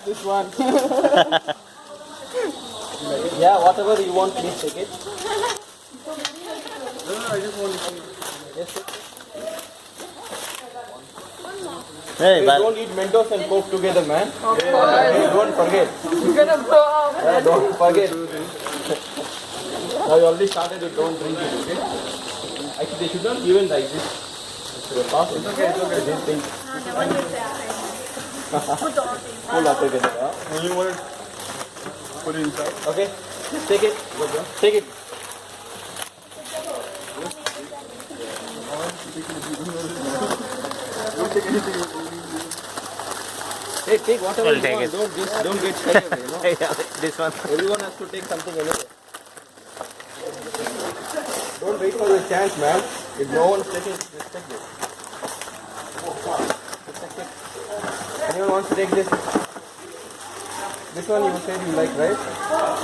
this one. Yeah, whatever you want, please take it. No, I just want to see. Yes, sir. Hey, Hey, but don't eat Mentos and Coke together, man. Of Hey, course. don't forget. You're gonna blow up. Yeah, don't forget. Now you already started it, don't drink it, okay? Actually, they should not even like this. It's okay, it's okay. This thing. Pull up together, huh? And you want to put it inside? Okay, just take it. Take it. Don't take anything. Hey, take whatever I'll you take want. it. Don't get shy away, you know? this one. Everyone has to take something anyway. Don't wait for your chance, man. If no one's taking it, just take this. Anyone wants to take this? This one you said you like, right?